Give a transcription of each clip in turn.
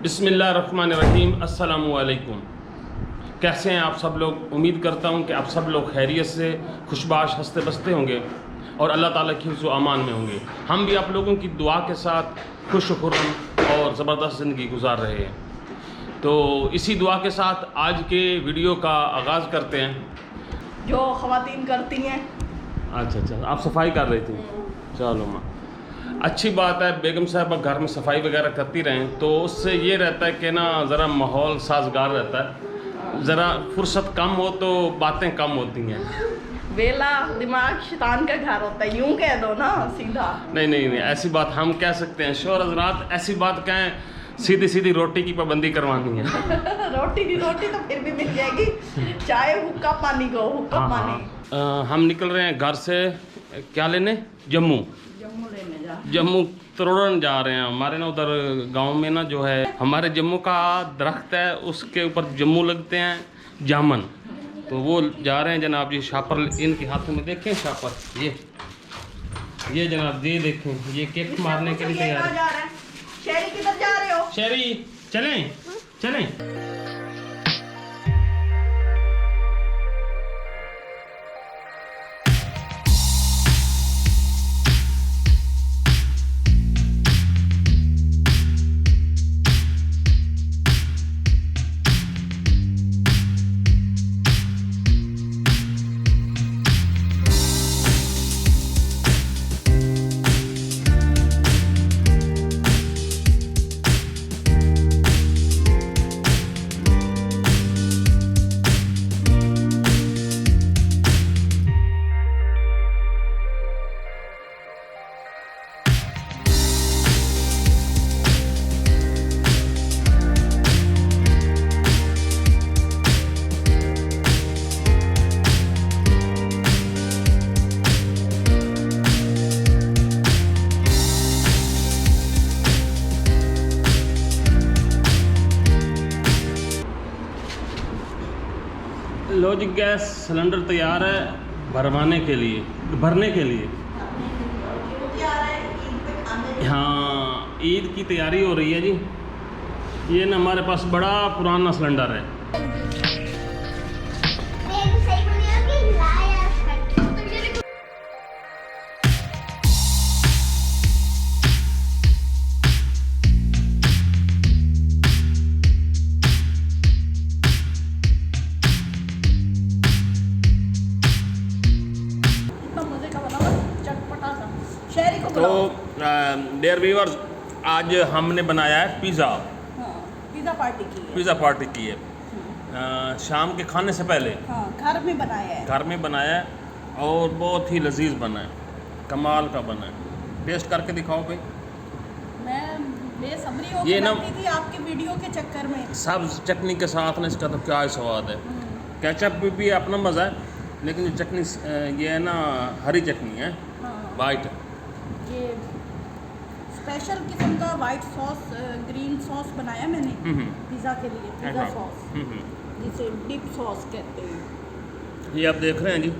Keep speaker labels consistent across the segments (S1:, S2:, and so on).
S1: बिस्मिल्लाहिर्रहमानिर्रहीम। अस्सलामुअलैकुम। कैसे हैं आप सब लोग? उम्मीद करता हूं कि आप सब लोग खैरियत से खुशबाश हंसते बसते होंगे और अल्लाह ताला की हिफ्ज़ व अमान में होंगे। हम भी आप लोगों की दुआ के साथ खुश खुर्रम और ज़बरदस्त ज़िंदगी गुजार रहे हैं। तो इसी दुआ के साथ आज के वीडियो का आगाज़ करते हैं
S2: जो ख़वातीन करती हैं।
S1: अच्छा, आप सफाई कर रही थी। चलो माँ, अच्छी बात है। बेगम साहब घर में सफाई वगैरह करती रहें तो उससे ये रहता है कि ना ज़रा माहौल साजगार रहता है। ज़रा फुर्सत कम हो तो बातें कम होती हैं।
S2: वेला दिमाग शैतान का घर होता है, यूं कह दो ना सीधा।
S1: नहीं, ऐसी बात हम कह सकते हैं। शोर हज़रात ऐसी बात कहें, सीधी रोटी की पाबंदी करवानी है।
S2: रोटी तो फिर भी मिल जाएगी, चाहे हुक्का पानी को हुक्का पानी।
S1: हम निकल रहे हैं घर से, क्या लेने? जम्मू
S2: लेने जा।
S1: जम्मू तरोड़न जा रहे हैं। हमारे ना उधर गांव में ना जो है हमारे जम्मू का दरख्त है, उसके ऊपर जम्मू लगते हैं जामन, तो वो जा रहे हैं जनाब जी। शापर इनके हाथों में देखें, शापर ये जनाब ये देखें, ये केक मारने के लिए तैयार है।
S2: शहरी किधर जा रहे हो?
S1: शहरी चलें। लो जी, गैस सिलेंडर तैयार है भरने के लिए। हाँ, ईद की तैयारी हो रही है जी। ये ना हमारे पास बड़ा पुराना सिलेंडर है। तो डियर व्यूअर्स, आज हमने बनाया है पिज़्ज़ा। पिज़्ज़ा पार्टी की है शाम के खाने से पहले।
S2: घर में बनाया है
S1: और बहुत ही लजीज बना है, कमाल का बना है। टेस्ट करके दिखाओ भाई।
S2: मैं बेसब्री हो
S1: ये ना
S2: थी आपके वीडियो के चक्कर में।
S1: सब्ज चटनी के साथ ना इसका तो क्या ही स्वाद है। केचप भी अपना मज़ा है, लेकिन जो चटनी ये है ना हरी चटनी है, वाइट।
S2: ये स्पेशल किस्म का वाइट सॉस, ग्रीन सॉस बनाया मैंने पिज़्ज़ा के लिए। पिज़्ज़ा सॉस जिसे डिप सॉस कहते हैं।
S1: ये आप देख रहे हैं जी।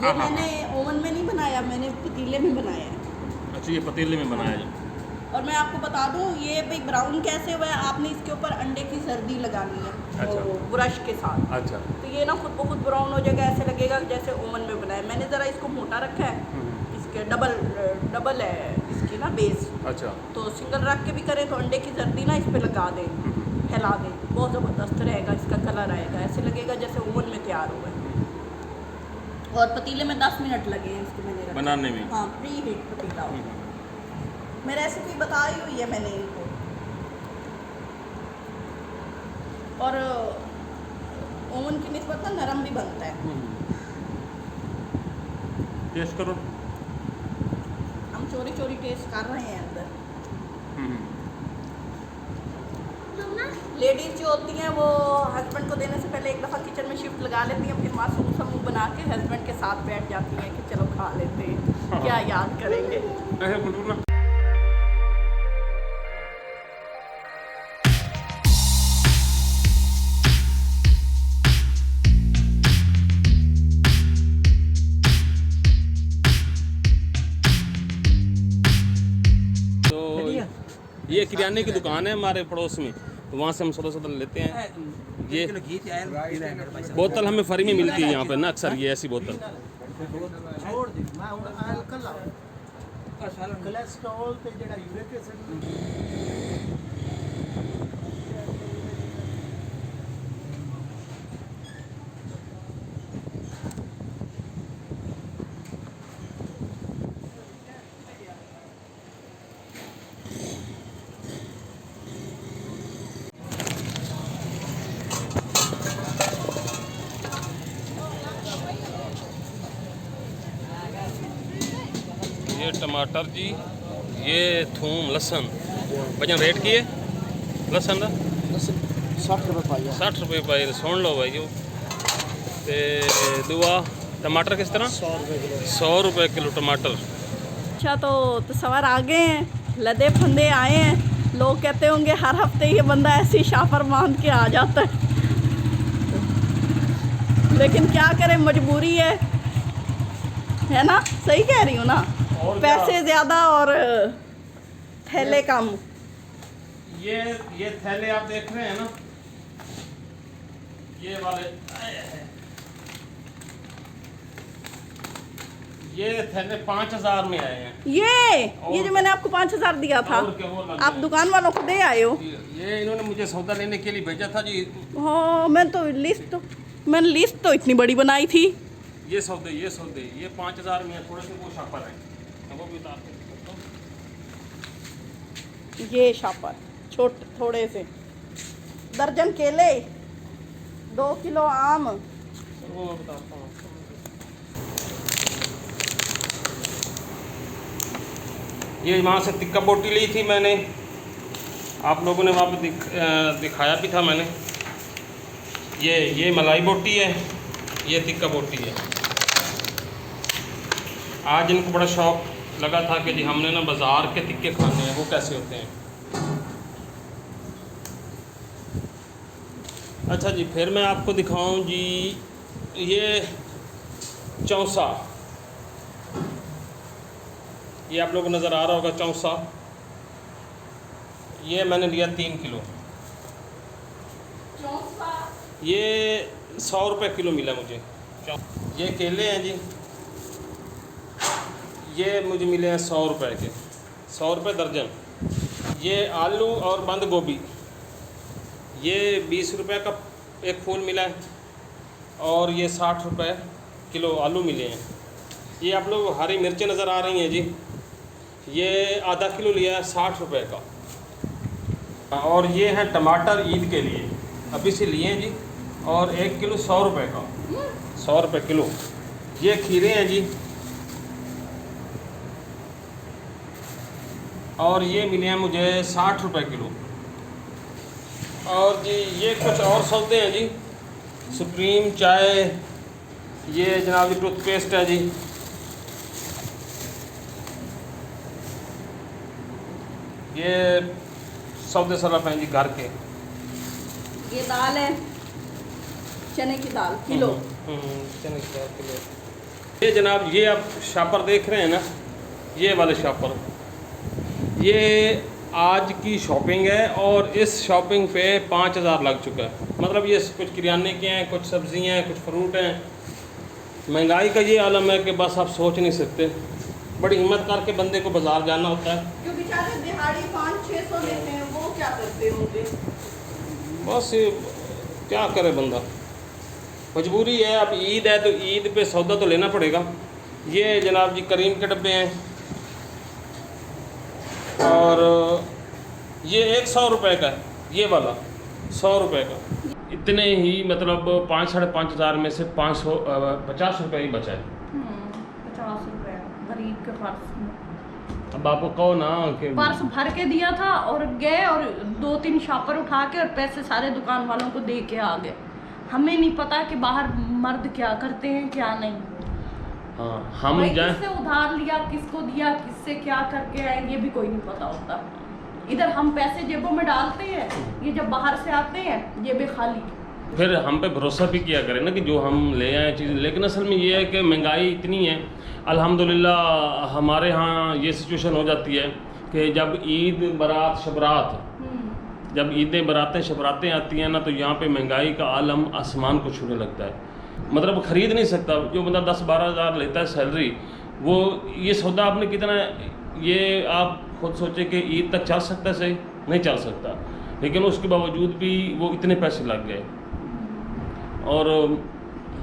S2: ये मैंने ओवन में नहीं बनाया, मैंने पतीले में बनाया है।
S1: अच्छा, ये पतीले में बनाया जी।
S2: और मैं आपको बता दूं, ये भाई ब्राउन कैसे हुआ है, आपने इसके ऊपर अंडे की जर्दी लगानी है।
S1: अच्छा।
S2: ब्रश के साथ।
S1: अच्छा।
S2: तो ये ना खुद ब खुद ब्राउन हो जाएगा, ऐसे लगेगा जैसे ओवन में बनाया। मैंने ज़रा इसको मोटा रखा है, इसके डबल है इसकी ना बेस। अच्छा। तो सिंगल रख के भी करें तो अंडे की जर्दी ना इस पर लगा दें, फैला दें, बहुत ज़बरदस्त रहेगा। इसका कलर आएगा, ऐसे लगेगा जैसे ओवन में तैयार हुआ है। और पतीले में 10 मिनट लगे हैं इसको मैंने
S1: बनाने में।
S2: हाँ, प्री हीट पतीला। मैं रेसिपी बताई हुई है मैंने इनको। और ओवन की निस्बत ना नरम भी बनता है।
S1: टेस्ट करो।
S2: हम चोरी टेस्ट कर रहे हैं अंदर। लेडीज़ जो होती हैं वो हस्बैंड को देने से पहले एक दफ़ा किचन में शिफ्ट लगा लेती हैं, फिर मासूम सा मुँह बना के हस्बैंड के साथ बैठ जाती हैं कि चलो खा लेते हैं, क्या याद करेंगे।
S1: ये किराने की दुकान है हमारे पड़ोस में, तो वहाँ से हम सौदा लेते हैं। ये बोतल हमें फ्री में मिलती है यहाँ पे ना अक्सर, ये ऐसी बोतल। ये टमाटर जी, ये थूम, लहसुन वजन रेट की है लहसुन का
S3: 60 रुपए पाइया।
S1: 60 रुपये पाई, सुन लो भाई। ते दुआ टमाटर किस तरह
S3: 100 रुपए किलो।
S1: 100 रुपये किलो टमाटर।
S2: अच्छा तो सवार आ गए हैं, लदे फंदे आए हैं। लोग कहते होंगे हर हफ्ते ये बंदा ऐसी शापर बांध के आ जाता है, लेकिन क्या करें, मजबूरी है ना। सही कह रही हूँ ना, पैसे ज़्यादा और थैले कम।
S1: ये थैले आप देख रहे हैं ना, ये वाले, ये थैले 5000 में आए हैं।
S2: ये जो मैंने आपको 5000 दिया था,
S1: और क्या, वो लग
S2: आप
S1: गए।
S2: दुकान वालों को दे आए हो।
S1: ये इन्होंने मुझे सौदा लेने के लिए भेजा था जी।
S2: हाँ, मैंने लिस्ट तो इतनी बड़ी बनाई थी।
S1: ये सौदे ये 5000 में है, थोड़े से वो शापर है, वो भी उतार के दिखाता हूं।
S2: ये शापर थोड़े से, दर्जन केले, 2 किलो आम।
S1: वो बताता हूँ। ये वहाँ से तिक्का बोटी ली थी मैंने, आप लोगों ने वहाँ पे दिखाया भी था मैंने। ये मलाई बोटी है, ये तिक्का बोटी है। आज इनको बड़ा शौक लगा था कि जी हमने ना बाज़ार के तिक्के खाने हैं, वो कैसे होते हैं। अच्छा जी, फिर मैं आपको दिखाऊं जी, ये चौसा, ये आप लोगों को नज़र आ रहा होगा चौसा। ये मैंने लिया 3 किलो। ये 100 रुपये किलो मिला मुझे। ये केले हैं जी, ये मुझे मिले हैं 100 रुपये के, 100 रुपये दर्जन। ये आलू और बंद गोभी, ये 20 रुपये का एक फूल मिला है, और ये 60 रुपये किलो आलू मिले हैं। ये आप लोग हरी मिर्चें नज़र आ रही हैं जी, ये आधा किलो लिया है 60 रुपये का। और ये है टमाटर ईद के लिए, अभी से लिए हैं जी, और 1 किलो 100 रुपये का, 100 रुपये किलो। ये खीरे हैं जी, और ये मिले हैं मुझे 60 रुपये किलो। और जी ये कुछ और सौदे हैं जी, सुप्रीम चाय, ये जनाब जी टूथपेस्ट है जी, ये सौदे सरफ हैं जी घर के।
S2: ये दाल है, चने की दाल किलो।
S1: चने की दाल किलो। ये जनाब, ये आप शापर देख रहे हैं ना, ये वाले शापर, ये आज की शॉपिंग है, और इस शॉपिंग पे 5000 लग चुका है। मतलब ये कुछ किराने के हैं, कुछ सब्जियां हैं, कुछ फ्रूट हैं। महंगाई का ये आलम है कि बस आप सोच नहीं सकते। बड़ी हिम्मत करके बंदे को बाज़ार जाना होता है।
S2: जो बेचारे दिहाड़ी 500-600 लेते हैं, वो क्या करते होंगे?
S1: बस क्या करे बंदा, मजबूरी है। अब ईद है तो ईद पे सौदा तो लेना पड़ेगा। ये जनाब जी करीम के डब्बे हैं, और ये 100 रुपये का है, ये वाला 100 रुपये का। इतने ही मतलब 5-5.5 हज़ार में से 50 रुपये ही बचा है।
S2: 50 रुपये गरीब के पर्स में।
S1: अब आपको कहो ना कि
S2: पर्स भर के दिया था और गए, और 2-3 शापर उठा के और पैसे सारे दुकान वालों को दे के आ गए। हमें नहीं पता कि बाहर मर्द क्या करते हैं क्या नहीं।
S1: हाँ, हम जाए
S2: किससे उधार लिया, किसको दिया, किससे क्या करके आए, ये भी कोई नहीं पता होता। इधर हम पैसे जेबों में डालते हैं, ये जब बाहर से आते हैं जेबें खाली।
S1: फिर हम पे भरोसा भी किया करें ना कि जो हम ले आए चीज़। लेकिन असल में ये है कि महंगाई इतनी है, अल्हम्दुलिल्लाह हमारे यहाँ ये सिचुएशन हो जाती है कि जब ईद बारात शबरात, जब ईदें बरातें शबरातें आती हैं ना, तो यहाँ पे महंगाई का आलम आसमान को छूने लगता है। मतलब ख़रीद नहीं सकता। जो बंदा 10-12 हज़ार लेता है सैलरी, वो ये सौदा आपने कितना, ये आप खुद सोचे कि ईद तक चल सकता है, सही नहीं चल सकता। लेकिन उसके बावजूद भी वो इतने पैसे लग गए। और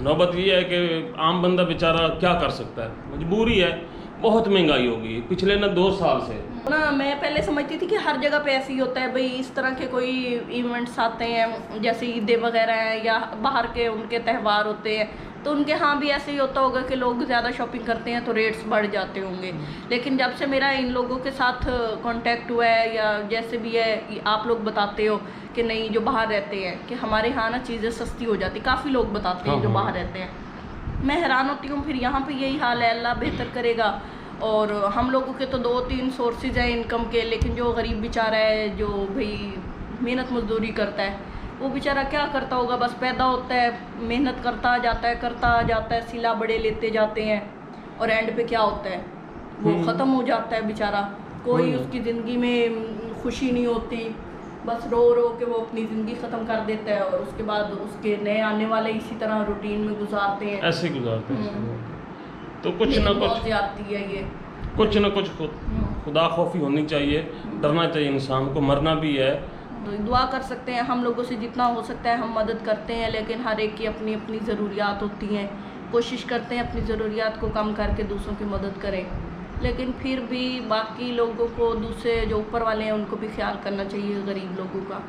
S1: नौबत ये है कि आम बंदा बेचारा क्या कर सकता है, मजबूरी है। बहुत महंगाई हो गई पिछले 2 साल से
S2: ना। मैं पहले समझती थी कि हर जगह पे ऐसे ही होता है भाई, इस तरह के कोई इवेंट्स आते हैं जैसे ईदें वगैरह हैं या बाहर के उनके त्यौहार होते हैं, तो उनके यहाँ भी ऐसे ही होता होगा कि लोग ज़्यादा शॉपिंग करते हैं तो रेट्स बढ़ जाते होंगे। लेकिन जब से मेरा इन लोगों के साथ कांटेक्ट हुआ है या जैसे भी है, आप लोग बताते हो कि नहीं जो बाहर रहते हैं कि हमारे यहाँ ना चीज़ें सस्ती हो जाती, काफ़ी लोग बताते हैं जो बाहर रहते हैं। मैं हैरान होती हूँ। फिर यहाँ पे यही हाल है, अल्लाह बेहतर करेगा। और हम लोगों के तो 2-3 सोर्सेज हैं इनकम के, लेकिन जो गरीब बेचारा है जो भाई मेहनत मजदूरी करता है, वो बेचारा क्या करता होगा, बस पैदा होता है, मेहनत करता जाता है, सिला बड़े लेते जाते हैं, और एंड पे क्या होता है, वो ख़त्म हो जाता है बेचारा। कोई उसकी ज़िंदगी में खुशी नहीं होती, बस रो रो के वो अपनी ज़िंदगी ख़त्म कर देता है, और उसके बाद उसके नए आने वाले इसी तरह रूटीन में गुजारते हैं,
S1: ऐसे गुजारते हैं। तो कुछ ना कुछ
S2: आती है ये,
S1: कुछ ना कुछ खुदा खौफी होनी चाहिए, डरना चाहिए इंसान को, मरना भी है।
S2: तो दुआ कर सकते हैं, हम लोगों से जितना हो सकता है हम मदद करते हैं, लेकिन हर एक की अपनी अपनी ज़रूरियात होती हैं। कोशिश करते हैं अपनी ज़रूरियात को कम करके दूसरों की मदद करें, लेकिन फिर भी बाकी लोगों को, दूसरे जो ऊपर वाले हैं उनको भी ख्याल करना चाहिए गरीब लोगों का,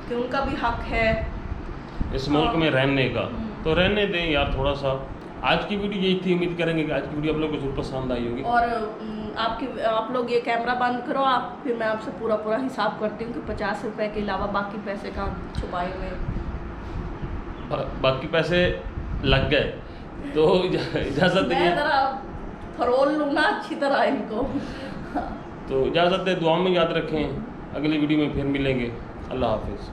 S2: कि उनका भी हक है
S1: इस मुल्क में रहने का। तो रहने दें यार थोड़ा सा। आज की वीडियो यही थी, उम्मीद करेंगे कि आज की वीडियो आप लोगों को जरूर पसंद आई होगी।
S2: और आप लोग ये कैमरा बंद करो आप, फिर मैं आपसे पूरा हिसाब करती हूँ कि 50 रुपये के अलावा बाकी पैसे कहाँ छुपाए हुए,
S1: बाकी पैसे लग गए तो इजाज़त दीजिए,
S2: फरोल लूँ ना अच्छी तरह इनको।
S1: तो इजाज़त दे, दुआ में याद रखें, अगली वीडियो में फिर मिलेंगे। अल्लाह हाफिज़।